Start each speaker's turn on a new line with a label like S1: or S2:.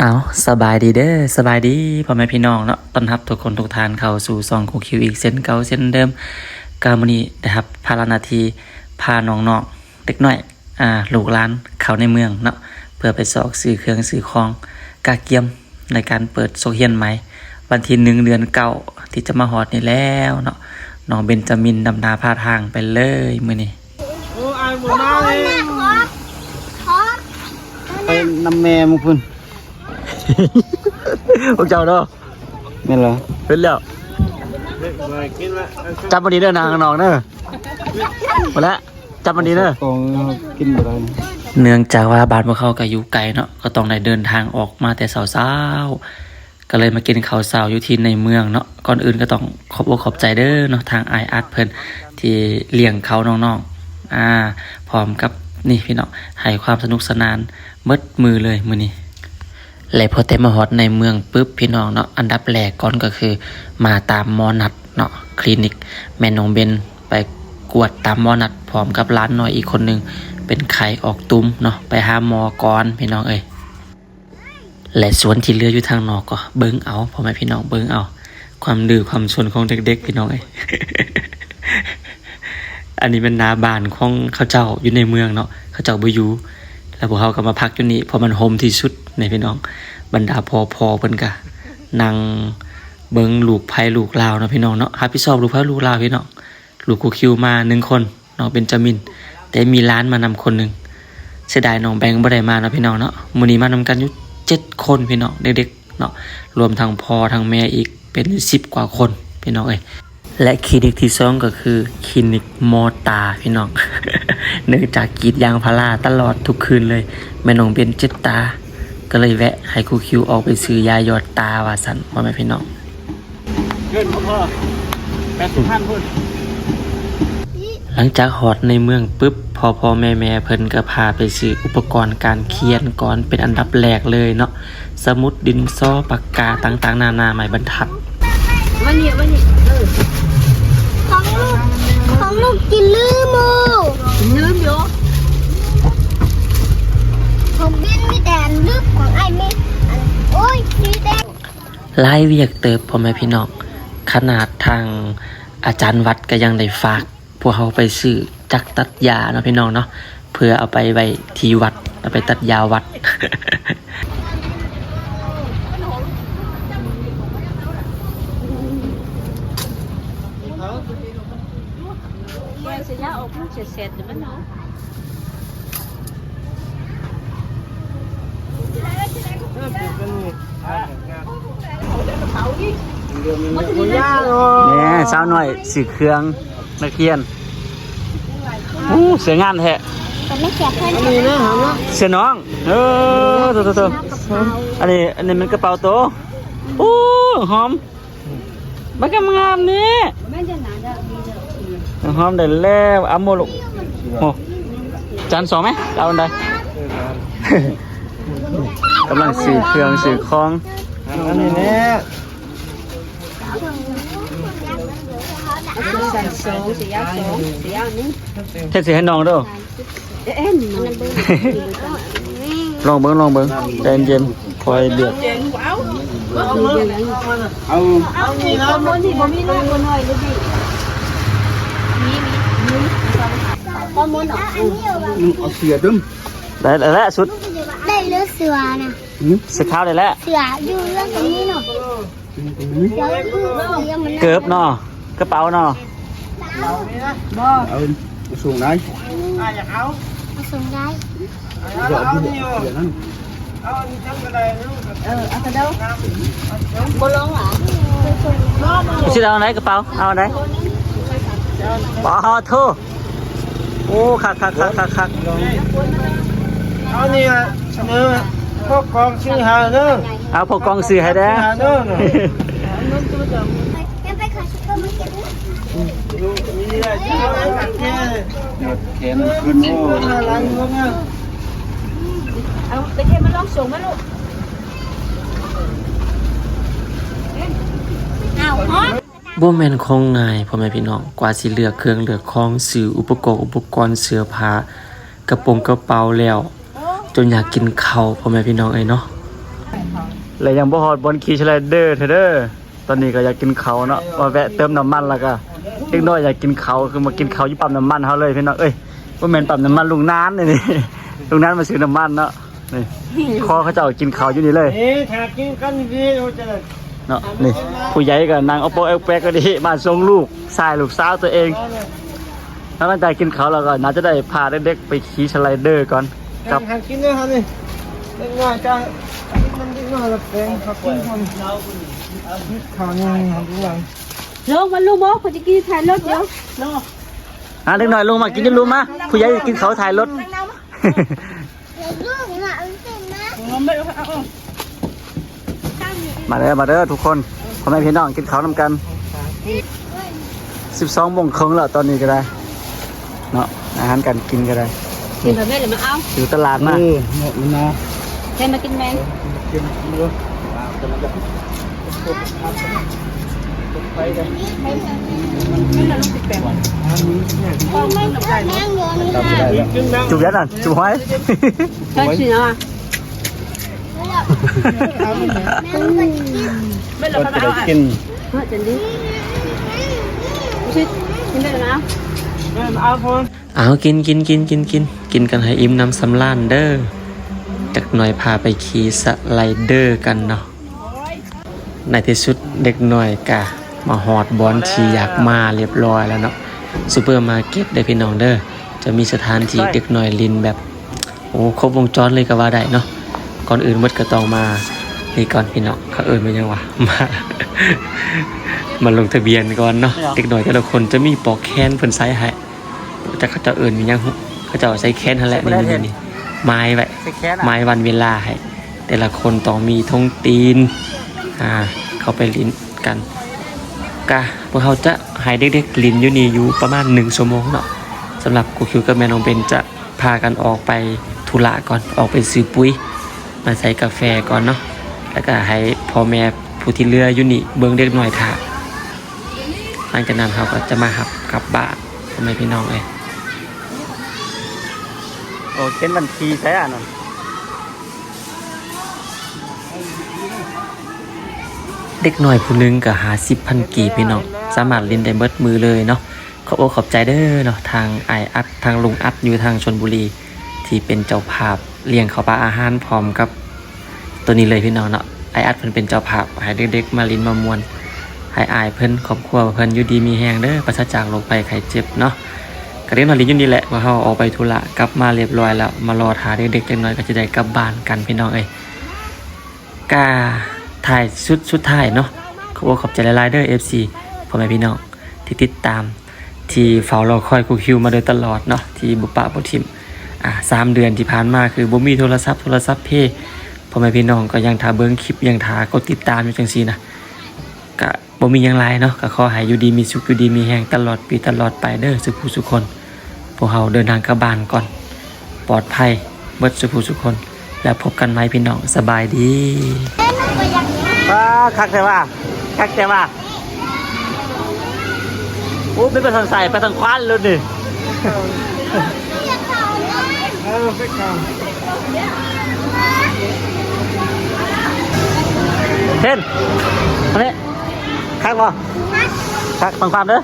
S1: เอาสบายดีเด้อสบายดีพ่อแม่พี่น้องเนาะต้อนรับทุกคนทุกท่านเข้าสู่ซองคูคิวอีกเส้นเก่าเส้นเดิมกามื้อนี้นะครับภาระหน้าที่พาน้องๆเด็กน้อยลูกหลานเข้าในเมืองเนาะเพื่อไปสอกซื้อเครื่องซื้อของกาเกียมในการเปิดโซเฮียนใหม่วันที่1 เดือน 9ที่จะมาฮอดนี่แล้วเนาะน้องเบนจามินดำนาพาทางไปเลยมื้อนี้
S2: โอ้อายหมดมาเลย
S3: ไปนำแม่มึงพุ่น
S1: พวกเจ้าเนาะ
S3: แม่นเหรอ
S1: เป็นแล้วจำวันนี้เด้อนางน้องเด้อหมดแล้วจำวันนี้เด้อ
S3: กองกินบ่ได้
S1: เนื่องจากว่าบ้านพวกเขาก็อยู่ไกลเนาะก็ต้องได้เดินทางออกมาแต่เช้าๆก็เลยมากินข้าวเช้าอยู่ที่ในเมืองเนาะก่อนอื่นก็ต้องขอบอกขอบใจเด้อเนาะทางไออาร์ตเพิ่นที่เลี้ยงเขาน้องๆพร้อมกับนี่พี่น้องให้ความสนุกสนานเบิดมือเลยมื้อนี้และพอเต็มมาฮอดในเมืองปุ๊บพี่น้องเนาะอันดับแรกก่อนก็คือมาตามหมอนัดเนาะคลินิกแม่น้องเบนไปกวดตามหมอนัดพร้อมกับร้านน้อยอีกคนนึงเป็นไข้ออกตุ้มเนาะไปหาหมอก่อนพี่น้องเอ้ยและส่วนที่เหลืออยู่ทางนอกก็เบิ่งเอาพ่อแม่พี่น้องเบิ่งเอาความดื้อความซนของเด็กๆพี่น้องเอ้ย อันนี้เป็นนาบ้านของเขาเจ้าอยู่ในเมืองเนาะเขาเจ้าบ่อยู่แล้วพวกเขาก็มาพักอยู่นี่เพราะมันโฮมที่สุดในพี่น้องบรรดาพอเพิ่นก็นั่งเบิ่งลูกไผลูกลาวเนาะพี่น้องเนาะรับผิดชอบลูกไผลูกลาวพี่น้องลูกกูคิวมา1คนน้องเบนจามินแต่มีร้านมานำคนนึงเสียดายน้องแบงค์บ่ได้มาเนาะพี่น้องเนาะมื้อนี้มานำกันอยู่7คนพี่น้องเด็กๆเนาะรวมทั้งพ่อทั้งแม่อีกเป็น10 กว่าคนพี่น้องเอ้ยและคลินิกที่2ก็คือคลินิกมอตาพี่น้อง เนื่องจากกรีดยางพาราตลอดทุกคืนเลยแม่น้องเบนเจ็บตาก็เลยแวะให้ครูคิวออกไปซื้อยาหยอดตาว่าซั่นว่าแม่พี่น้อง
S2: เงินพ่อ80,000พุ่น
S1: หลังจากฮอดในเมืองปึ๊บพ่อแม่เพิ่นก็พาไปซื้ออุปกรณ์การเขียนก่อนเป็นอันดับแรกเลยเนาะสมุดดินสอปากกาต่างๆนานาไม้บรรทัด
S4: วันนี้ของลูกกินลืมอยู่ของบินมีแต่ลืมของไอ้ไม่โอ้ยมีแต่
S1: หลายเวียกเติบพ่อแม่พี่น้องขนาดทางอาจารย์วัดก็ยังได้ฝากพวกเขาไปซื้อจักรตัดยาเนาะพี่น้องเนาะเพื่อเอาไปไว้ที่วัดเอาไปตัดยาวัด
S4: จะยาออกมันเสร็จหรือมันเนาะ
S1: เนี่ยสาวหน่อยสื่อเครื่องนักเรียนเสียงานแท้
S4: แต่ไม่เสียเพื่อนอันนี้นะหอมเนาะ
S1: เสียน้องตัวอันนี้มันกระเป๋าโตโอ้หอมมันก็งามนี่หอมได้แล้วอ้ำโมลุโอ้จาน2ไหมเอาอันใด กำลังสื่อเครื่องสื่อคล้อง
S3: อันนี้แน่
S1: เทศให้น้องด้วยลองเบิ้งใจเย็นคอยเดือด
S3: เอา
S4: นี่นะบนที่บ่มีน้อยบนหน่อยเลยดิมีพอมนออก
S3: เอาเสือดึ้ม
S1: ได้แล้วสุด
S4: ได้เลือดเสือนะ
S1: เสือขาวได้แล้ว
S4: เสืออยู่เรื่องตรงนี้เนาะ
S1: เกือบเนาะกระเป๋าเนาะ
S3: เอาส่งได้
S2: อยากเอา
S4: ส่งได้
S2: เอานี่อยู่เอานี่จังก็ได้
S4: เอากระเด้อบนลงเหรอ
S1: ชิดเอาไหนกระเป๋าเอาไหนปอโทโอ้คัก
S2: เอานี่เสนอพวกกองซื้อหาเด้อ
S1: เอาพวกกองซื้อให้ได้
S2: หาเด้อ
S4: ยังไปขอชุดก็ไม่เก็บนะ
S2: นี่แหละที่เขาตัดแค่
S3: แขนขึ้นโอ้
S2: ร้านนู้นเนี่ย
S4: เอาไปเทมาลองส่งมาลูก
S1: บ่แม่นของง่ายพ่อแม่พี่น้องกว่าสิเลือกเครื่องเลือกของซื้ออุปกรณ์เสื้อผ้ากระโปรงกระเป๋าแล้วจนอยากกินข้าวพ่อแม่พี่น้องเนาะ เลยยังบ่ฮอดบนขี่สไลเดอร์เด้อตอนนี้ก็อยากกินเขาวเนาะว่าแวะเติมน้ำมันแล้วก็เด็กน้อยอยากกินเขาวคือมากินเขาวอยู่ปั๊มน้ำมันเฮาเลยพี่น้องเอ้ยบ่แม่นปั๊มน้ำมันลุงนานนี่ ลุงนานมาซื้อน้ำมันเนาะนี่คอเขาเจ้ากินเขาวอยู่นี่เลย
S2: ถ้ากินกันดีโอ้จะ
S1: เนาะนี่ผู้ใหญ่ก็นั่งเอาโปะเอาแปะก็ดีมาส่งลูกชายลูกสาวตัวเองแล้วหลังจากกินเขาวแล้วก็น่าจะได้พาเด็กๆไปขี่สไลเดอร์ก่อนครับ
S2: หันกินเลยครับนี่เล็กน้อยจะมันเล็กน้อยละแปลงครับกินทำข้าวยังหันหลัง
S4: ลงมาลูกบอกเขาจะกินถ่ายรถเดี๋ยว
S1: เล็กน้อยลงมากินจะรู้มาผู้ใหญ่กินเขาวถ่ายรถ
S4: ลูกน่ะมันเป็นนะ
S1: มาเด้อทุกคนพ่อแม่พี่น้องกินข้าวนำกัน12 โมงครึ่งแล้วตอนนี้ก็ได้เนาะอาหารการกินก็ได้
S4: กินแบบนี้เลยมาเอา
S1: อยู่ตลาดมา
S3: เหมาะมันนะ
S4: ใครมากินแมง
S3: กินเยอะไปกัน
S4: ไม่ละลูกติดแปลงแมงเยอะนี่
S3: ทำได้แล้ว
S2: กินน้ำ
S1: จุบยัดน่ะจุบไว้
S4: ใช่สิเนาะ
S3: ก็จะได้กิน
S4: เฮ้ยจันดิชิกินได้แล้ว
S2: เอาพน
S1: เอากินกันให้อิ่มน้ำสำราญเด้อจักหน่อยพาไปขี่สไลเดอร์กันเนาะในที่สุดเด็กหน่อยกะมาฮอดบอนที่อยากมาเรียบร้อยแล้วเนาะซูเปอร์มาร์เก็ตได้พี่น้องเด้อจะมีสถานที่เด็กหน่อยลินแบบโอ้ครบวงจรเลยก็ว่าได้เนาะก่อนอื่นมดก็ต้องมานี่ก่อนพี่น้องเขาเอิ้นว่ายังวะ มาลงทะเบียนก่อนเนาะเด็กหน่อยแต่ละคนจะมีปอกแคนเพิ่นใส่ให้แต่เขาจะเอิ้นมีหยังเขาจะเอาใส่แคนนั่นแหละนี่ไม้ไว้ไม้วันเวลาให้แต่ละคนต้องมีธงตีนเข้าไปลิ้นกันกะพวกเขาจะให้เด็กๆลิ้นอยู่นี่อยู่ประมาณ1 ชั่วโมงเนาะสำหรับครูคิวกับแม่น้องเบนจะพากันออกไปธุระก่อนออกไปซื้อปุ๋ยมาใส่กาแฟก่อนเนาะแล้วก็ให้พ่อแม่ผู้ที่เหลืออยู่นี่เบิ่งเด็กหน่อยท่าหลังจากนั้นเขาก็จะมาหับกลับบ้านทำไมพี่น้องเอ้ยโอ้เป็นบัญชีใช่อ่ะนนเด็กหน่อยผู้นึงก็50,000 กีบพี่น้องสามารถเล่นได้เบิดมือเลยเนาะขอบอกขอบใจเด้อเนาะทางไออัดทางลุงอัดอยู่ทางชลบุรีที่เป็นเจ้าภาพเลี้ยงข้าวปลาอาหารพร้อมกับตัวนี้เลยพี่น้องเนาะไออัดเพิ่นเป็นเจ้าภาพให้เด็กๆมาลิ้นมามวนให้อายเพิ่นครอบครัวเพิ่นอยู่ดีมีแฮงเด้อปราศจากโรคภัยไข้เจ็บเนาะก็เรียนมาลิ้นอยู่นี่แหละว่าเฮาออกไปธุระกลับมาเรียบร้อยแล้วมารอหาเด็กๆจังน้อยก็จะได้กลับบ้านกันพี่น้องเอ้ยกาถ่ายสุดท้ายเนาะขอบอกขอบใจหลายๆเด้อ FC พ่อแม่พี่น้องที่ติดตามที่เฝ้ารอคอยครูคิวมาโดยตลอดเนาะที่บุปผาบ่ทิม3 เดือนที่ผ่านมาคือบ่มีโทรศัพท์เพพ่อแม่พี่น้องก็ยังท่าเบิ่งคลิปยังท่ากดติดตามอยู่จังซี่นะก็บ่มีหยังหลายเนาะก็ขอให้อยู่ดีมีสุขอยู่ดีมีแฮงตลอดปีตลอดไปเด้อสุขผู้สุขคนพวกเฮาเดินทางกลับบ้านก่อนปลอดภัยเบิดสุขผู้สุขคนแล้วพบกันใหม่พี่น้องสบายดีคักแต่ว่าโอ้ไม่ไปทางใส่ไปทางคว้านเลยดิ
S2: เอาไปข้าว
S1: เห็นอันนี้คักบ่คักฟังความเด้อ